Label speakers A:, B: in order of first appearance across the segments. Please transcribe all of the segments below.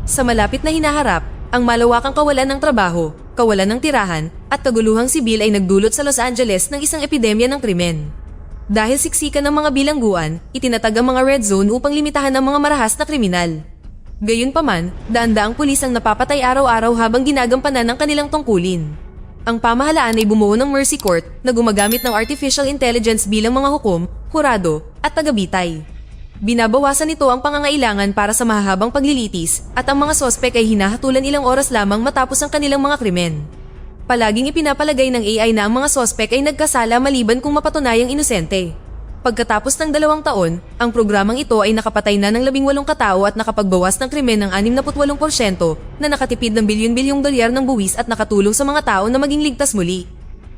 A: Sa malapit na hinaharap, ang malawakang kawalan ng trabaho, kawalan ng tirahan, at kaguluhang sibil ay nagdulot sa Los Angeles ng isang epidemya ng krimen. Dahil siksikan ng mga bilangguan, itinatag ang mga red zone upang limitahan ang mga marahas na kriminal. Gayunpaman, daan-daang pulis ang napapatay araw-araw habang ginagampanan ng kanilang tungkulin. Ang pamahalaan ay bumuo ng Mercy Court na gumagamit ng artificial intelligence bilang mga hukom, hurado, at tagabitay. Binabawasan nito ang pangangailangan para sa mahahabang paglilitis at ang mga sospek ay hinahatulan ilang oras lamang matapos ang kanilang mga krimen. Palaging ipinapalagay ng AI na ang mga sospek ay nagkasala maliban kung mapatunayang inosente. Pagkatapos ng 2 taon, ang programang ito ay nakapatay na ng 18 katao at nakapagbawas ng krimen ng 68% na nakatipid ng bilyon-bilyong dolyar ng buwis at nakatulong sa mga tao na maging ligtas muli.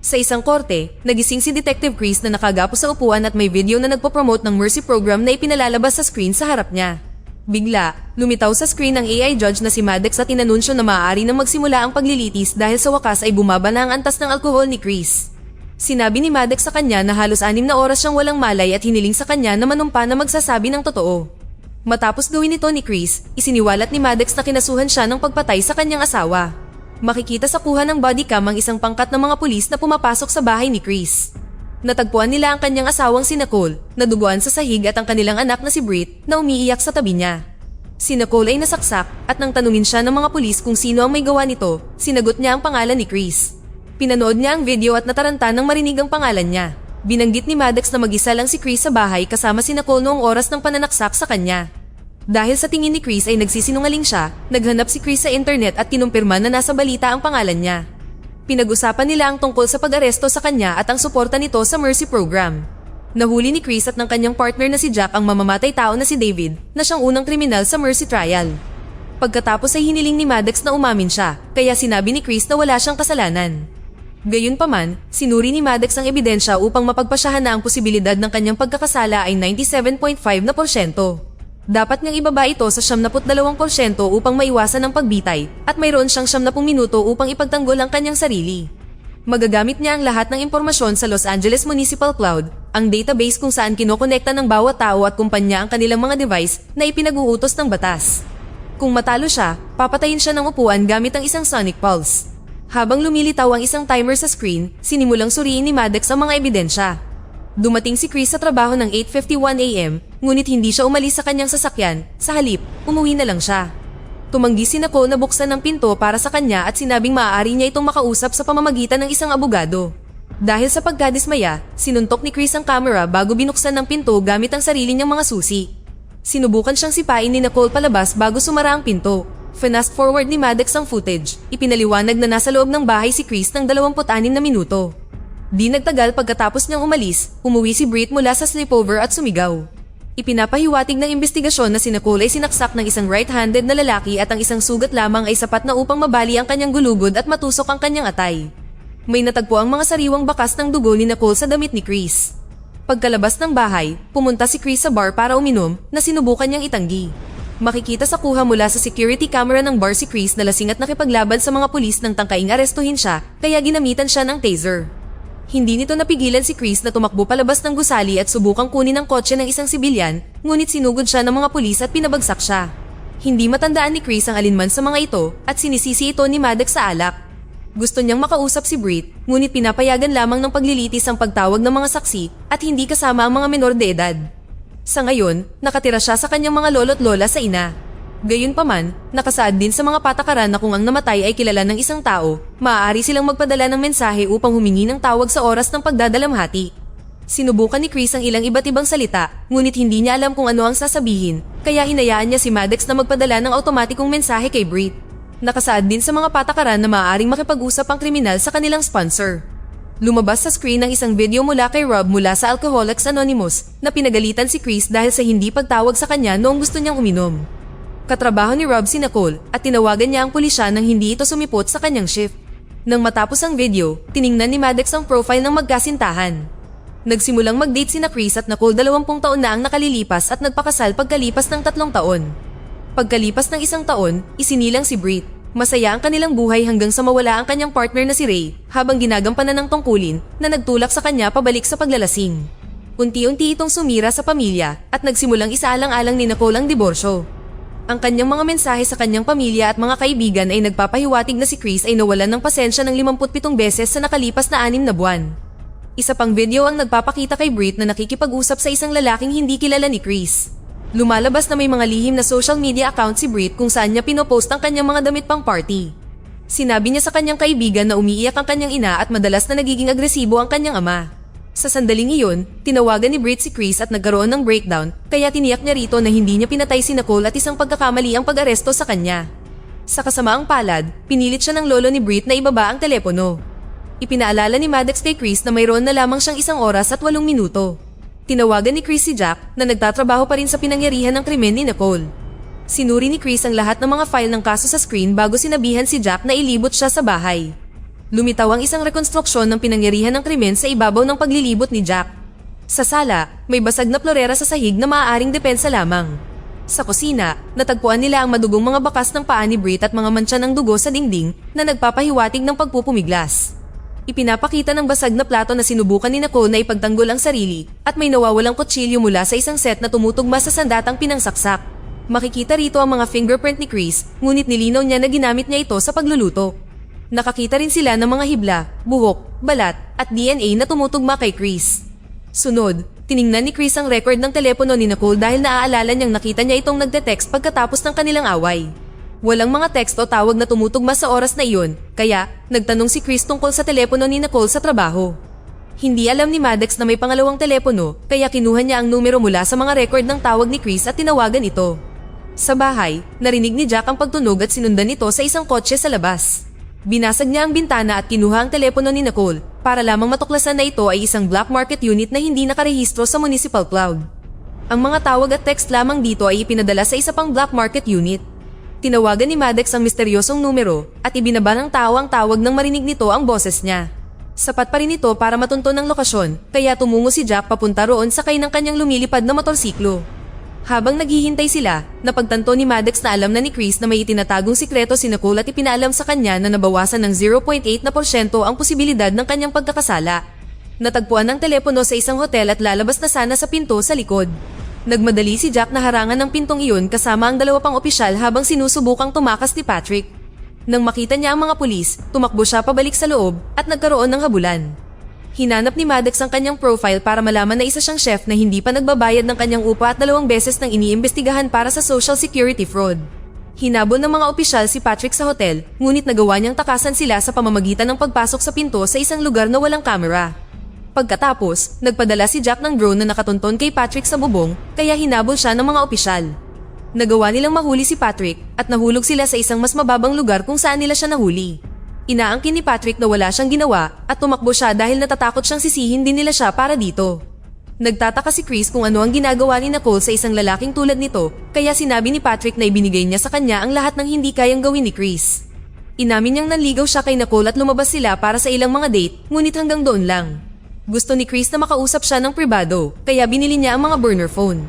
A: Sa isang korte, nagising si Detective Chris na nakagapo sa upuan at may video na nagpo-promote ng Mercy Program na ipinalalabas sa screen sa harap niya. Bigla, lumitaw sa screen ang AI judge na si Maddox at inanunsyo na maaari nang magsimula ang paglilitis dahil sa wakas ay bumaba na ang antas ng alkohol ni Chris. Sinabi ni Maddox sa kanya na halos 6 na oras siyang walang malay at hiniling sa kanya na manumpa na magsasabi ng totoo. Matapos gawin ito ni Chris, isiniwalat ni Maddox na kinasuhan siya ng pagpatay sa kanyang asawa. Makikita sa kuha ng body cam ang isang pangkat ng mga pulis na pumapasok sa bahay ni Chris. Natagpuan nila ang kanyang asawang si Nicole, naduguan sa sahig at ang kanilang anak na si Britt na umiiyak sa tabi niya. Si Nicole ay nasaksak at nang tanungin siya ng mga pulis kung sino ang may gawa nito, sinagot niya ang pangalan ni Chris. Pinanood niya ang video at nataranta nang marinig ang pangalan niya. Binanggit ni Maddox na mag-isa lang si Chris sa bahay kasama si Nicole noong oras ng pananaksak sa kanya. Dahil sa tingin ni Chris ay nagsisinungaling siya, naghanap si Chris sa internet at kinumpirma na nasa balita ang pangalan niya. Pinag-usapan nila ang tungkol sa pag-aresto sa kanya at ang suporta nito sa Mercy Program. Nahuli ni Chris at ng kanyang partner na si Jack ang mamamatay tao na si David na siyang unang kriminal sa Mercy Trial. Pagkatapos ay hiniling ni Maddox na umamin siya, kaya sinabi ni Chris na wala siyang kasalanan. Gayunpaman, sinuri ni Maddox ang ebidensya upang mapagpasyahan na ang posibilidad ng kanyang pagkakasala ay 97.5%. Dapat niyang ibaba ito sa 72% upang maiwasan ang pagbitay at mayroon siyang 70 minuto upang ipagtanggol ang kanyang sarili. Magagamit niya ang lahat ng impormasyon sa Los Angeles Municipal Cloud, ang database kung saan kinokonekta ng bawat tao at kumpanya ang kanilang mga device na ipinag-uutos ng batas. Kung matalo siya, papatayin siya ng upuan gamit ang isang sonic pulse. Habang lumilitaw ang isang timer sa screen, sinimulang suriin ni Maddox ang mga ebidensya. Dumating si Chris sa trabaho ng 8:51 AM, ngunit hindi siya umalis sa kanyang sasakyan, sa halip, umuwi na lang siya. Tumanggi si Nicole na buksan ng pinto para sa kanya at sinabing maaari niya itong makausap sa pamamagitan ng isang abogado. Dahil sa pagkadismaya, sinuntok ni Chris ang camera bago binuksan ng pinto gamit ang sarili niyang mga susi. Sinubukan siyang sipain ni Nicole palabas bago sumara ang pinto. Fast forward ni Maddox ang footage, ipinaliwanag na nasa loob ng bahay si Chris ng 26 na minuto. Di nagtagal pagkatapos niyang umalis, umuwi si Britt mula sa sleepover at sumigaw. Ipinapahiwatig ng investigasyon na si Nicole ay sinaksak ng isang right-handed na lalaki at ang isang sugat lamang ay sapat na upang mabali ang kanyang gulugod at matusok ang kanyang atay. May natagpo ang mga sariwang bakas ng dugo ni Nicole sa damit ni Chris. Pagkalabas ng bahay, pumunta si Chris sa bar para uminom na sinubukan niyang itanggi. Makikita sa kuha mula sa security camera ng bar si Chris na lasing at nakipaglaban sa mga pulis nang tangkaing arestuhin siya kaya ginamitan siya ng taser. Hindi nito napigilan si Chris na tumakbo palabas ng gusali at subukang kunin ang kotse ng isang sibilyan, ngunit sinugod siya ng mga pulis at pinabagsak siya. Hindi matandaan ni Chris ang alinman sa mga ito at sinisisi ito ni Maddox sa alak. Gusto niyang makausap si Britt, ngunit pinapayagan lamang ng paglilitis ang pagtawag ng mga saksi at hindi kasama ang mga menor de edad. Sa ngayon, nakatira siya sa kanyang mga lolo't lola sa ina. Gayunpaman, nakasaad din sa mga patakaran na kung ang namatay ay kilala ng isang tao, maaari silang magpadala ng mensahe upang humingi ng tawag sa oras ng pagdadalamhati. Sinubukan ni Chris ang ilang iba't ibang salita, ngunit hindi niya alam kung ano ang sasabihin, kaya hinayaan niya si Maddox na magpadala ng automatikong mensahe kay Britt. Nakasaad din sa mga patakaran na maaaring makipag-usap ang kriminal sa kanilang sponsor. Lumabas sa screen ang isang video mula kay Rob mula sa Alcoholics Anonymous na pinagalitan si Chris dahil sa hindi pagtawag sa kanya noong gusto niyang uminom. Katrabaho ni Rob si Nicole at tinawagan niya ang pulisya nang hindi ito sumipot sa kanyang shift. Nang matapos ang video, tiningnan ni Maddox ang profile ng magkasintahan. Nagsimulang mag-date sina Chris at Nicole 20 taon na ang nakalilipas at nagpakasal pagkalipas ng 3 taon. Pagkalipas ng 1 taon, isinilang si Britt. Masaya ang kanilang buhay hanggang sa mawala ang kanyang partner na si Ray habang ginagampanan ng tungkulin na nagtulak sa kanya pabalik sa paglalasing. Unti-unti itong sumira sa pamilya at nagsimulang isaalang-alang ni Nicole ang diborsyo. Ang kanyang mga mensahe sa kanyang pamilya at mga kaibigan ay nagpapahiwatig na si Chris ay nawalan ng pasensya ng 57 beses sa nakalipas na 6 na buwan. Isa pang video ang nagpapakita kay Brit na nakikipag-usap sa isang lalaking hindi kilala ni Chris. Lumalabas na may mga lihim na social media account si Brit kung saan niya pinopost ang kanyang mga damit pang party. Sinabi niya sa kanyang kaibigan na umiiyak ang kanyang ina at madalas na nagiging agresibo ang kanyang ama. Sa sandaling iyon, tinawagan ni Brit si Chris at nagkaroon ng breakdown, kaya tiniyak niya rito na hindi niya pinatay si Nicole at isang pagkakamali ang pag-aresto sa kanya. Sa kasamaang palad, pinilit siya ng lolo ni Brit na ibaba ang telepono. Ipinaalala ni Maddox kay Chris na mayroon na lamang siyang 1 oras at 8 minuto. Tinawagan ni Chris si Jack na nagtatrabaho pa rin sa pinangyarihan ng krimen ni Nicole. Sinuri ni Chris ang lahat ng mga file ng kaso sa screen bago sinabihan si Jack na ilibot siya sa bahay. Lumitaw ang isang rekonstruksyon ng pinangyarihan ng krimen sa ibabaw ng paglilibot ni Jack. Sa sala, may basag na plorera sa sahig na maaaring depensa lamang. Sa kusina, natagpuan nila ang madugong mga bakas ng paa ni Brit at mga mantsa ng dugo sa dingding na nagpapahiwatig ng pagpupumiglas. Ipinapakita ng basag na plato na sinubukan ni Nicole na ipagtanggol ang sarili at may nawawalang kutsilyo mula sa isang set na tumutugma sa sandatang pinangsaksak. Makikita rito ang mga fingerprint ni Chris, ngunit nilinaw niya na ginamit niya ito sa pagluluto. Nakakita rin sila ng mga hibla, buhok, balat, at DNA na tumutugma kay Chris. Sunod, tiningnan ni Chris ang record ng telepono ni Nicole dahil naaalala niyang nakita niya itong nagde-text pagkatapos ng kanilang away. Walang mga text o tawag na tumutugma sa oras na iyon, kaya nagtanong si Chris tungkol sa telepono ni Nicole sa trabaho. Hindi alam ni Maddox na may pangalawang telepono, kaya kinuha niya ang numero mula sa mga record ng tawag ni Chris at tinawagan ito. Sa bahay, narinig ni Jack ang pagtunog at sinundan ito sa isang kotse sa labas. Binasag niya ang bintana at kinuha ang telepono ni Nicole para lamang matuklasan na ito ay isang black market unit na hindi nakarehistro sa municipal cloud. Ang mga tawag at text lamang dito ay ipinadala sa isa pang black market unit. Tinawagan ni Maddox ang misteryosong numero at ibinaba ng tao ang tawag nang marinig nito ang boses niya. Sapat pa rin ito para matunton ang lokasyon, kaya tumungo si Jack papunta roon sakay ng kanyang lumilipad na motorsiklo. Habang naghihintay sila, napagtanto ni Maddox na alam na ni Chris na may itinatagong sikreto si Nicole at ipinaalam sa kanya na nabawasan ng 0.8% ang posibilidad ng kanyang pagkakasala. Natagpuan ang telepono sa isang hotel at lalabas na sana sa pinto sa likod. Nagmadali si Jack na harangan ng pintong iyon kasama ang 2 pang opisyal habang sinusubukang tumakas ni Patrick. Nang makita niya ang mga pulis, tumakbo siya pabalik sa loob at nagkaroon ng habulan. Hinanap ni Maddox ang kanyang profile para malaman na isa siyang chef na hindi pa nagbabayad ng kanyang upa at 2 beses nang iniimbestigahan para sa social security fraud. Hinabol ng mga opisyal si Patrick sa hotel, ngunit nagawa niyang takasan sila sa pamamagitan ng pagpasok sa pinto sa isang lugar na walang kamera. Pagkatapos, nagpadala si Jack ng drone na nakatunton kay Patrick sa bubong, kaya hinabol siya ng mga opisyal. Nagawa nilang mahuli si Patrick at nahulog sila sa isang mas mababang lugar kung saan nila siya nahuli. Inaangkin ni Patrick na wala siyang ginawa at tumakbo siya dahil natatakot siyang sisihin din nila siya para dito. Nagtataka si Chris kung ano ang ginagawa ni Nicole sa isang lalaking tulad nito, kaya sinabi ni Patrick na ibinigay niya sa kanya ang lahat ng hindi kayang gawin ni Chris. Inamin niyang nanligaw siya kay Nicole at lumabas sila para sa ilang mga date, ngunit hanggang doon lang. Gusto ni Chris na makausap siya ng pribado, kaya binili niya ang mga burner phone.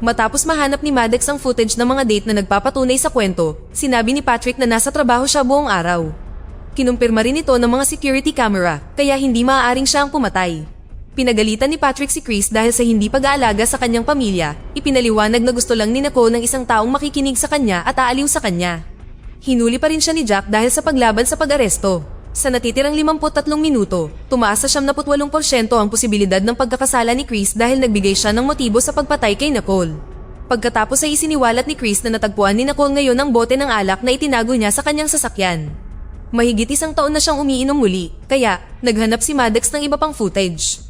A: Matapos mahanap ni Maddox ang footage ng mga date na nagpapatunay sa kwento, sinabi ni Patrick na nasa trabaho siya buong araw. Kinumpirma rin ito ng mga security camera, kaya hindi maaaring siya ang pumatay. Pinagalitan ni Patrick si Chris dahil sa hindi pag-aalaga sa kanyang pamilya, ipinaliwanag na gusto lang ni Nicole ng isang taong makikinig sa kanya at aaliw sa kanya. Hinuli pa rin siya ni Jack dahil sa paglaban sa pag-aresto. Sa natitirang 53 minuto, tumaas sa 78% ang posibilidad ng pagkakasala ni Chris dahil nagbigay siya ng motibo sa pagpatay kay Nicole. Pagkatapos ay isiniwalat ni Chris na natagpuan ni Nicole ngayon ang bote ng alak na itinago niya sa kanyang sasakyan. Mahigit 1 taon na siyang umiinom muli, kaya naghanap si Maddox ng iba pang footage.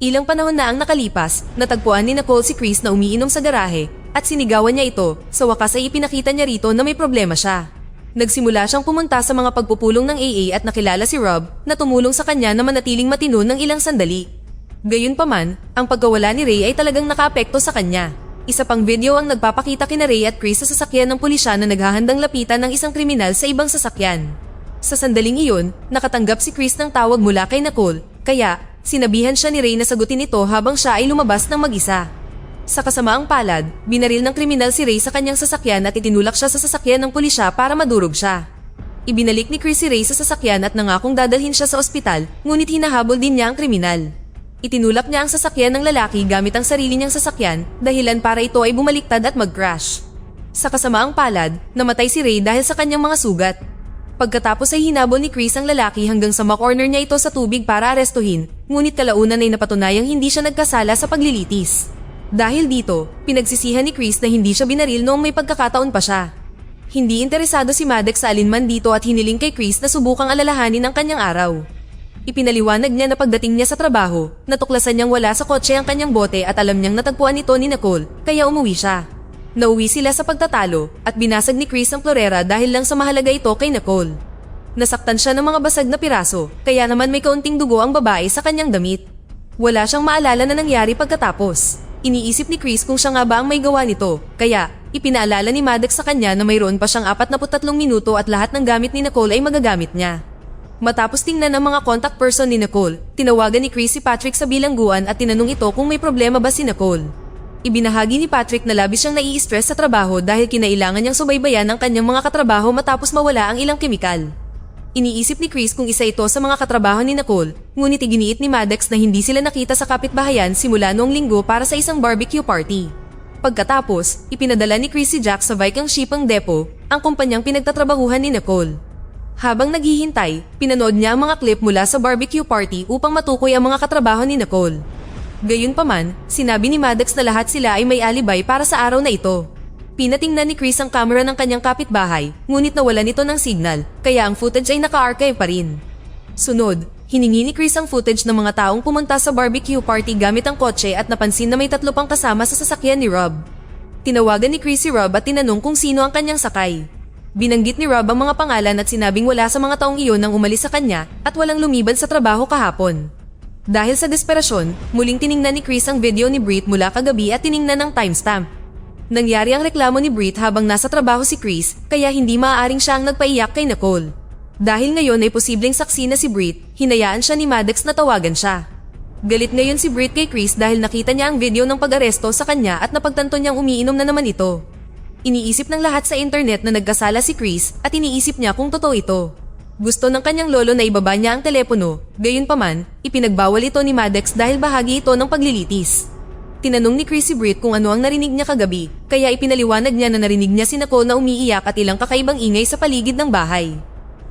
A: Ilang panahon na ang nakalipas, natagpuan ni Nicole si Chris na umiinom sa garahe at sinigawan niya ito, sa wakas ay ipinakita niya rito na may problema siya. Nagsimula siyang pumunta sa mga pagpupulong ng AA at nakilala si Rob na tumulong sa kanya na manatiling matino ng ilang sandali. Gayunpaman, ang pagkawala ni Ray ay talagang nakaapekto sa kanya. Isa pang video ang nagpapakita kina Ray at Chris sa sasakyan ng pulisya na naghahandang lapitan ng isang kriminal sa ibang sasakyan. Sa sandaling iyon, nakatanggap si Chris ng tawag mula kay Nicole, kaya sinabihan siya ni Ray na sagutin ito habang siya ay lumabas ng mag-isa. Sa kasamaang palad, binaril ng kriminal si Ray sa kanyang sasakyan at itinulak siya sa sasakyan ng pulisya para madurog siya. Ibinalik ni Chris si Ray sa sasakyan at nangakong dadalhin siya sa ospital, ngunit hinahabol din niya ang kriminal. Itinulak niya ang sasakyan ng lalaki gamit ang sarili niyang sasakyan, dahilan para ito ay bumaliktad at mag-crash. Sa kasamaang palad, namatay si Ray dahil sa kanyang mga sugat. Pagkatapos ay hinabol ni Chris ang lalaki hanggang sa makorner niya ito sa tubig para arestuhin, ngunit kalaunan ay napatunayang hindi siya nagkasala sa paglilitis. Dahil dito, pinagsisihan ni Chris na hindi siya binaril noong may pagkakataon pa siya. Hindi interesado si Maddox sa alinman dito at hiniling kay Chris na subukang alalahanin ang kanyang araw. Ipinaliwanag niya na pagdating niya sa trabaho, natuklasan niyang wala sa kotse ang kanyang bote at alam niyang natagpuan ito ni Nicole, kaya umuwi siya. Nauwi sila sa pagtatalo at binasag ni Chris ang florera dahil lang sa mahalaga ito kay Nicole. Nasaktan siya ng mga basag na piraso, kaya naman may kaunting dugo ang babae sa kanyang damit. Wala siyang maalala na nangyari pagkatapos. Iniisip ni Chris kung siya nga ba ang may gawa nito, kaya ipinaalala ni Maddox sa kanya na mayroon pa siyang 43 minuto at lahat ng gamit ni Nicole ay magagamit niya. Matapos tingnan ang mga contact person ni Nicole, tinawagan ni Chris si Patrick sa bilangguan at tinanong ito kung may problema ba si Nicole. Ibinahagi ni Patrick na labis siyang nai-stress sa trabaho dahil kinailangan niyang subaybayan ang kanyang mga katrabaho matapos mawala ang ilang kemikal. Iniisip ni Chris kung isa ito sa mga katrabaho ni Nicole, ngunit iginiit ni Maddox na hindi sila nakita sa kapitbahayan simula noong linggo para sa isang barbecue party. Pagkatapos, ipinadala ni Chris si Jack sa Viking Shipping Depot, ang kumpanyang pinagtatrabahuhan ni Nicole. Habang naghihintay, pinanood niya ang mga clip mula sa barbecue party upang matukoy ang mga katrabaho ni Nicole. Gayunpaman, sinabi ni Maddox na lahat sila ay may alibay para sa araw na ito. Pinatingnan ni Chris ang camera ng kanyang kapitbahay, ngunit nawalan ito ng signal, kaya ang footage ay naka-archive pa rin. Sunod, hiningi ni Chris ang footage ng mga taong pumunta sa barbecue party gamit ang kotse at napansin na may 3 pang kasama sa sasakyan ni Rob. Tinawagan ni Chris si Rob at tinanong kung sino ang kanyang sakay. Binanggit ni Rob ang mga pangalan at sinabing wala sa mga taong iyon nang umalis sa kanya at walang lumiban sa trabaho kahapon. Dahil sa desperasyon, muling tiningnan ni Chris ang video ni Britt mula kagabi at tiningnan ang timestamp. Nangyari ang reklamo ni Britt habang nasa trabaho si Chris, kaya hindi maaaring siya ang nagpaiyak kay Nicole. Dahil ngayon ay posibleng saksi na si Britt, hinayaan siya ni Maddox na tawagan siya. Galit ngayon si Britt kay Chris dahil nakita niya ang video ng pag-aresto sa kanya at napagtanto niyang umiinom na naman ito. Iniisip ng lahat sa internet na nagkasala si Chris at iniisip niya kung totoo ito. Gusto ng kanyang lolo na ibaba niya ang telepono, gayunpaman, ipinagbawal ito ni Maddox dahil bahagi ito ng paglilitis. Tinanong ni Chris si Britt kung ano ang narinig niya kagabi, kaya ipinaliwanag niya na narinig niya si Nicole na umiiyak at ilang kakaibang ingay sa paligid ng bahay.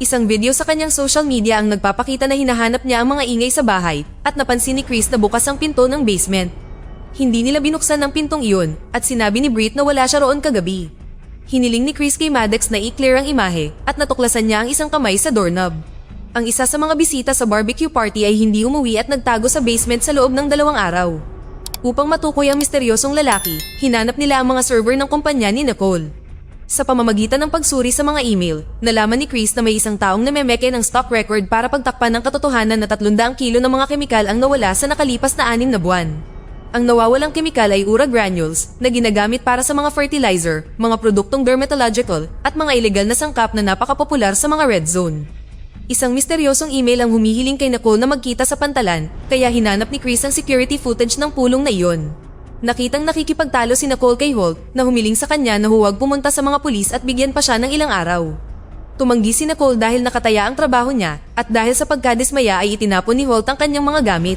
A: Isang video sa kanyang social media ang nagpapakita na hinahanap niya ang mga ingay sa bahay at napansin ni Chris na bukas ang pinto ng basement. Hindi nila binuksan ang pintong iyon at sinabi ni Britt na wala siya roon kagabi. Hiniling ni Chris kay Maddox na i-clear ang imahe at natuklasan niya ang isang kamay sa doorknob. Ang isa sa mga bisita sa barbecue party ay hindi umuwi at nagtago sa basement sa loob ng 2 araw. Upang matukoy ang misteryosong lalaki, hinanap nila ang mga server ng kumpanya ni Nicole. Sa pamamagitan ng pagsuri sa mga email, nalaman ni Chris na may isang taong namemeke ng stock record para pagtakpan ng katotohanan na 300 kilo ng mga kemikal ang nawala sa nakalipas na 6 na buwan. Ang nawawalang kemikal ay ura granules na ginagamit para sa mga fertilizer, mga produktong dermatological at mga ilegal na sangkap na napakapopular sa mga red zone. Isang misteryosong email ang humihiling kay Nicole na magkita sa pantalan, kaya hinanap ni Chris ang security footage ng pulong na iyon. Nakitang nakikipagtalo si Nicole kay Holt na humiling sa kanya na huwag pumunta sa mga pulis at bigyan pa siya ng ilang araw. Tumanggi si Nicole dahil nakataya ang trabaho niya at dahil sa pagkadismaya ay itinapon ni Holt ang kanyang mga gamit.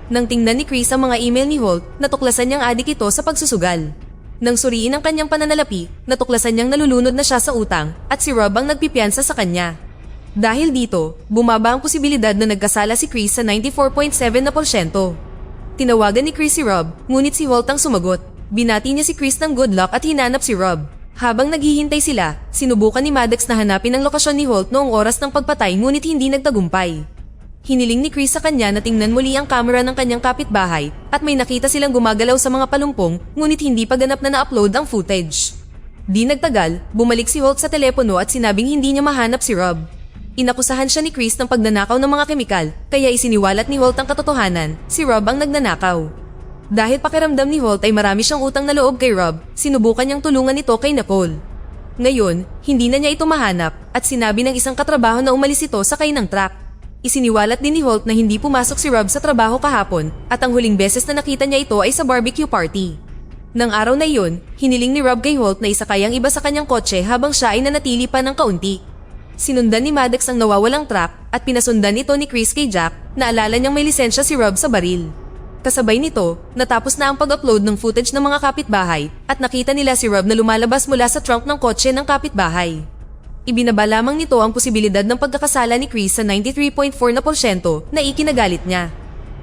A: Nang tingnan ni Chris ang mga email ni Holt, natuklasan niyang adik ito sa pagsusugal. Nang suriin ang kanyang pananalapi, natuklasan niyang nalulunod na siya sa utang at si Rob ang nagpipiyansa sa kanya. Dahil dito, bumaba ang posibilidad na nagkasala si Chris sa 94.7%. Tinawagan ni Chris si Rob, ngunit si Holt ang sumagot. Binati niya si Chris ng good luck at hinanap si Rob. Habang naghihintay sila, sinubukan ni Maddox na hanapin ang lokasyon ni Holt noong oras ng pagpatay ngunit hindi nagtagumpay. Hiniling ni Chris sa kanya na tingnan muli ang camera ng kanyang kapitbahay at may nakita silang gumagalaw sa mga palumpong ngunit hindi pa ganap na na-upload ang footage. Di nagtagal, bumalik si Holt sa telepono at sinabing hindi niya mahanap si Rob. Inakusahan siya ni Chris ng pagnanakaw ng mga kemikal, kaya isiniwalat ni Holt ang katotohanan, si Rob ang nagnanakaw. Dahil pakiramdam ni Holt ay marami siyang utang na loob kay Rob, sinubukan niyang tulungan ito kay Nicole. Ngayon, hindi na niya ito mahanap at sinabi ng isang katrabaho na umalis ito sakay ng truck. Isiniwalat din ni Holt na hindi pumasok si Rob sa trabaho kahapon at ang huling beses na nakita niya ito ay sa barbecue party. Nang araw na iyon, hiniling ni Rob kay Holt na isakay ang iba sa kanyang kotse habang siya ay nanatili pa ng kaunti. Sinundan ni Maddox ang nawawalang truck at pinasundan ito ni Chris kay Jack na alala niyang may lisensya si Rob sa baril. Kasabay nito, natapos na ang pag-upload ng footage ng mga kapitbahay at nakita nila si Rob na lumalabas mula sa trunk ng kotse ng kapitbahay. Ibinaba lamang nito ang posibilidad ng pagkakasala ni Chris sa 93.4% na ikinagalit niya.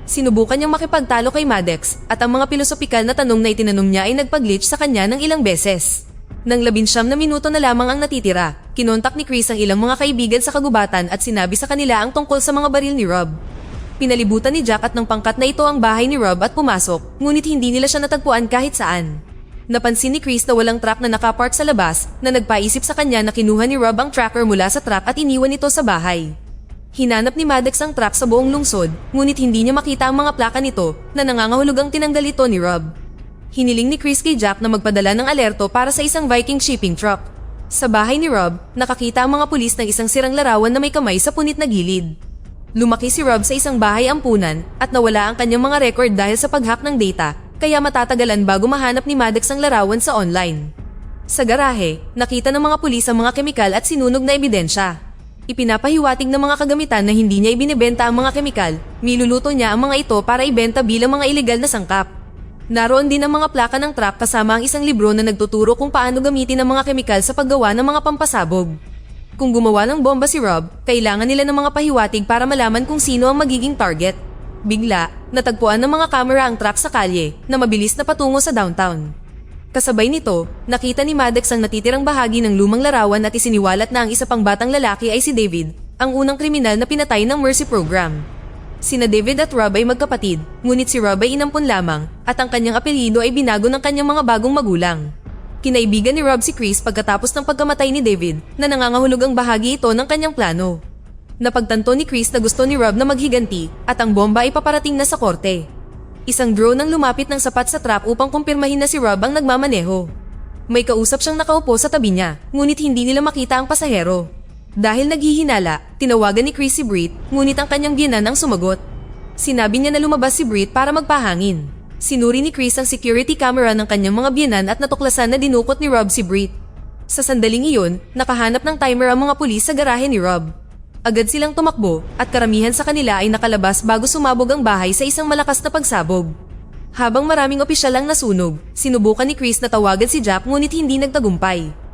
A: Sinubukan niyang makipagtalo kay Maddox at ang mga pilosopikal na tanong na itinanong niya ay nagpag-glitch sa kanya ng ilang beses. Nang 19 na minuto na lamang ang natitira, kinontak ni Chris ang ilang mga kaibigan sa kagubatan at sinabi sa kanila ang tungkol sa mga baril ni Rob. Pinalibutan ni Jack at ng pangkat na ito ang bahay ni Rob at pumasok, ngunit hindi nila siya natagpuan kahit saan. Napansin ni Chris na walang truck na nakapark sa labas na nagpaisip sa kanya na kinuha ni Rob ang tracker mula sa truck at iniwan ito sa bahay. Hinanap ni Maddox ang truck sa buong lungsod, ngunit hindi niya makita ang mga plaka nito na nangangahulugang tinanggal ito ni Rob. Hiniling ni Chris kay Jack na magpadala ng alerto para sa isang Viking shipping truck. Sa bahay ni Rob, nakakita ang mga pulis ng isang sirang larawan na may kamay sa punit na gilid. Lumaki si Rob sa isang bahay ampunan at nawala ang kanyang mga record dahil sa pag-hack ng data, kaya matatagalan bago mahanap ni Maddox ang larawan sa online. Sa garahe, nakita ng mga pulis ang mga kemikal at sinunog na ebidensya. Ipinapahiwatig ng mga kagamitan na hindi niya ibinebenta ang mga kemikal, niluluto niya ang mga ito para ibenta bilang mga ilegal na sangkap. Naroon din ang mga plaka ng truck kasama ang isang libro na nagtuturo kung paano gamitin ang mga kemikal sa paggawa ng mga pampasabog. Kung gumawa ng bomba si Rob, kailangan nila ng mga pahiwatig para malaman kung sino ang magiging target. Bigla, natagpuan ng mga kamera ang truck sa kalye na mabilis na patungo sa downtown. Kasabay nito, nakita ni Maddox ang natitirang bahagi ng lumang larawan at isiniwalat na ang isa pang batang lalaki ay si David, ang unang kriminal na pinatay ng Mercy Program. Sina David at Rob ay magkapatid, ngunit si Rob ay inampun lamang at ang kanyang apelyido ay binago ng kanyang mga bagong magulang. Kinaibigan ni Rob si Chris pagkatapos ng pagkamatay ni David na nangangahulugang bahagi ito ng kanyang plano. Napagtanto ni Chris na gusto ni Rob na maghiganti at ang bomba ay paparating na sa korte. Isang drone ang lumapit ng sapat sa trap upang kumpirmahin na si Rob ang nagmamaneho. May kausap siyang nakaupo sa tabi niya, ngunit hindi nila makita ang pasahero. Dahil naghihinala, tinawagan ni Chris si Britt, ngunit ang kanyang biyenan ang sumagot. Sinabi niya na lumabas si Britt para magpahangin. Sinuri ni Chris ang security camera ng kanyang mga biyenan at natuklasan na dinukot ni Rob si Britt. Sa sandaling iyon, nakahanap ng timer ang mga pulis sa garahe ni Rob. Agad silang tumakbo at karamihan sa kanila ay nakalabas bago sumabog ang bahay sa isang malakas na pagsabog. Habang maraming opisyal ang nasunog, sinubukan ni Chris na tawagan si Jack ngunit hindi nagtagumpay.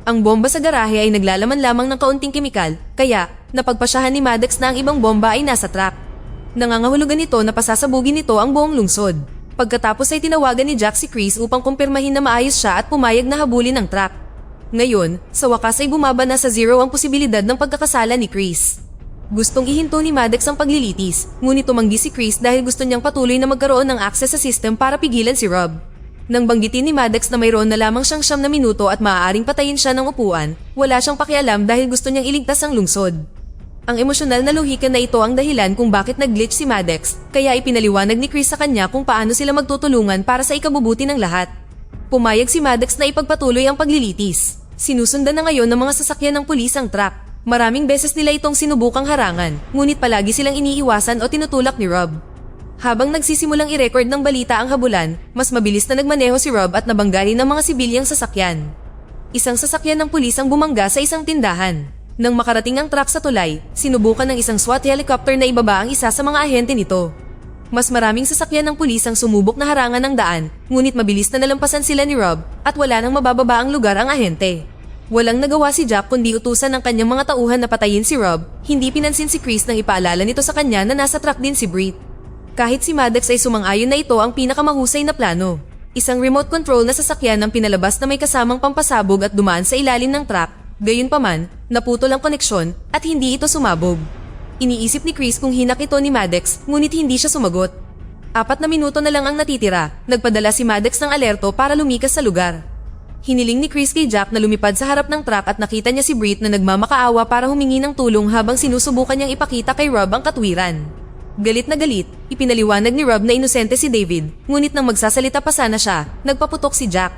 A: Ang bomba sa garahe ay naglalaman lamang ng kaunting kemikal, kaya napagpasyahan ni Maddox na ang ibang bomba ay nasa truck. Nangangahulugan nito na pasasabugin nito ang buong lungsod. Pagkatapos ay tinawagan ni Jack si Chris upang kumpirmahin na maayos siya at pumayag na habulin ang truck. Ngayon, sa wakas ay bumaba na sa zero ang posibilidad ng pagkakasala ni Chris. Gustong ihinto ni Maddox ang paglilitis, ngunit tumanggi si Chris dahil gusto niyang patuloy na magkaroon ng access sa system para pigilan si Rob. Nang banggitin ni Maddox na mayroon na lamang siyang 9 na minuto at maaaring patayin siya ng upuan, wala siyang pakialam dahil gusto niyang iligtas ang lungsod. Ang emosyonal na luhikan na ito ang dahilan kung bakit nag-glitch si Maddox, kaya ipinaliwanag ni Chris sa kanya kung paano sila magtutulungan para sa ikabubuti ng lahat. Pumayag si Maddox na ipagpatuloy ang paglilitis. Sinusundan na ngayon ng mga sasakyan ng pulis ang truck. Maraming beses nila itong sinubukang harangan, ngunit palagi silang iniiwasan o tinutulak ni Rob. Habang nagsisimulang i-record ng balita ang habulan, mas mabilis na nagmaneho si Rob at nabanggali ng mga sibilyang sasakyan. Isang sasakyan ng pulis ang bumangga sa isang tindahan. Nang makarating ang truck sa tulay, sinubukan ng isang SWAT helicopter na ibaba ang isa sa mga ahente nito. Mas maraming sasakyan ng pulis ang sumubok na harangan ng daan, ngunit mabilis na nalampasan sila ni Rob at wala nang mabababa ang lugar ang ahente. Walang nagawa si Jack kundi utusan ng kanyang mga tauhan na patayin si Rob. Hindi pinansin si Chris nang ipaalala nito sa kanya na nasa truck din si Britt. Kahit si Maddox ay sumang-ayon na ito ang pinakamahusay na plano. Isang remote control na sasakyan ang pinalabas na may kasamang pampasabog at dumaan sa ilalim ng truck. Gayunpaman, naputol ang koneksyon at hindi ito sumabog. Iniisip ni Chris kung hinak ito ni Maddox ngunit hindi siya sumagot. 4 na minuto na lang ang natitira. Nagpadala si Maddox ng alerto para lumikas sa lugar. Hiniling ni Chris kay Jack na lumipad sa harap ng truck at nakita niya si Britt na nagmamakaawa para humingi ng tulong habang sinusubukan niyang ipakita kay Rob ang katwiran. Galit na galit, ipinaliwanag ni Rob na inosente si David, ngunit nang magsasalita pa sana siya, nagpaputok si Jack.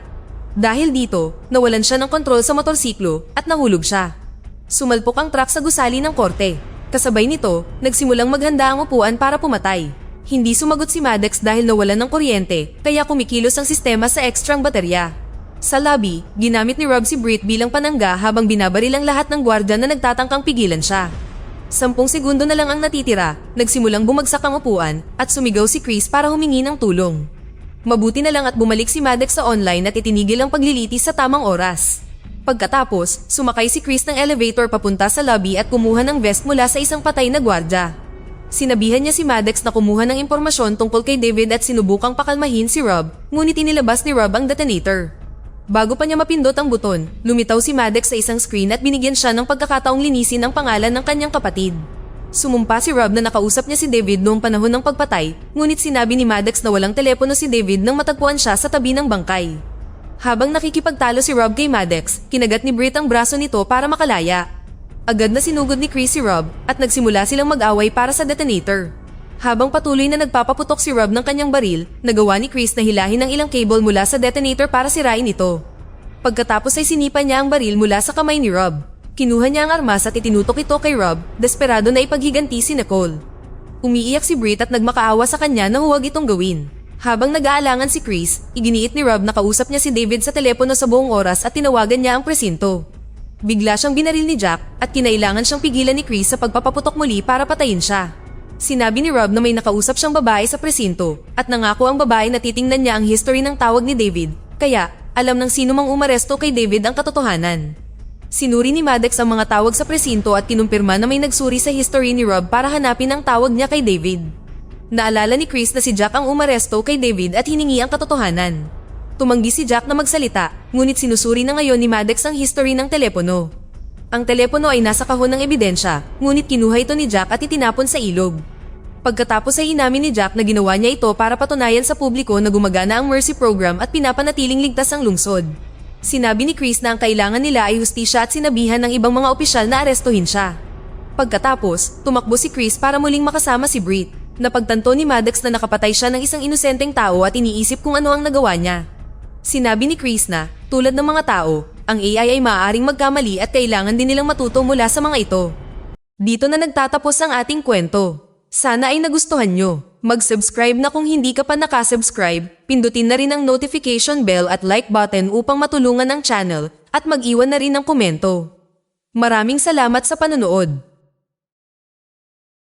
A: Dahil dito, nawalan siya ng kontrol sa motorsiklo at nahulog siya. Sumalpok ang truck sa gusali ng korte. Kasabay nito, nagsimulang maghanda ang upuan para pumatay. Hindi sumagot si Maddox dahil nawalan ng kuryente, kaya kumikilos ang sistema sa ekstrang baterya. Sa lobby, ginamit ni Rob si Britt bilang panangga habang binabaril ang lahat ng gwardiya na nagtatangkang pigilan siya. 10 segundo na lang ang natitira, nagsimulang bumagsak ang upuan at sumigaw si Chris para humingi ng tulong. Mabuti na lang at bumalik si Maddox sa online at itinigil ang paglilitis sa tamang oras. Pagkatapos, sumakay si Chris ng elevator papunta sa lobby at kumuha ng vest mula sa isang patay na gwardya. Sinabihan niya si Maddox na kumuha ng impormasyon tungkol kay David at sinubukang pakalmahin si Rob, ngunit inilabas ni Rob ang detonator. Bago pa niya mapindot ang buton, lumitaw si Maddox sa isang screen at binigyan siya ng pagkakataong linisin ang pangalan ng kanyang kapatid. Sumumpa si Rob na nakausap niya si David noong panahon ng pagpatay, ngunit sinabi ni Maddox na walang telepono si David nang matagpuan siya sa tabi ng bangkay. Habang nakikipagtalo si Rob kay Maddox, kinagat ni Britt ang braso nito para makalaya. Agad na sinugod ni Chris si Rob at nagsimula silang mag-away para sa detonator. Habang patuloy na nagpapaputok si Rob ng kanyang baril, nagawa ni Chris na hilahin ang ilang cable mula sa detonator para sirain ito. Pagkatapos ay sinipa niya ang baril mula sa kamay ni Rob. Kinuha niya ang armas at itinutok ito kay Rob, desperado na ipaghiganti si Nicole. Umiiyak si Britt at nagmakaawa sa kanya na huwag itong gawin. Habang nag-aalangan si Chris, iginiit ni Rob na kausap niya si David sa telepono sa buong oras at tinawagan niya ang presinto. Bigla siyang binaril ni Jack at kinailangan siyang pigilan ni Chris sa pagpapaputok muli para patayin siya. Sinabi ni Rob na may nakausap siyang babae sa presinto at nangako ang babae na titingnan niya ang history ng tawag ni David, kaya alam ng sino mang umaresto kay David ang katotohanan. Sinuri ni Maddox ang mga tawag sa presinto at kinumpirma na may nagsuri sa history ni Rob para hanapin ang tawag niya kay David. Naalala ni Chris na si Jack ang umaresto kay David at hiningi ang katotohanan. Tumanggi si Jack na magsalita, ngunit sinusuri na ngayon ni Maddox ang history ng telepono. Ang telepono ay nasa kahon ng ebidensya, ngunit kinuha ito ni Jack at itinapon sa ilog. Pagkatapos ay inamin ni Jack na ginawa niya ito para patunayan sa publiko na gumagana ang Mercy Program at pinapanatiling ligtas ang lungsod. Sinabi ni Chris na ang kailangan nila ay hustisya at sinabihan ng ibang mga opisyal na arestuhin siya. Pagkatapos, tumakbo si Chris para muling makasama si Britt. Napagtanto ni Maddox na nakapatay siya ng isang inosenteng tao at iniisip kung ano ang nagawa niya. Sinabi ni Chris na, tulad ng mga tao, ang AI ay maaaring magkamali at kailangan din nilang matuto mula sa mga ito. Dito na nagtatapos ang ating kwento. Sana ay nagustuhan nyo. Mag-subscribe na kung hindi ka pa nakasubscribe, pindutin na rin ang notification bell at like button upang matulungan ang channel at mag-iwan na rin ng komento. Maraming salamat sa panonood.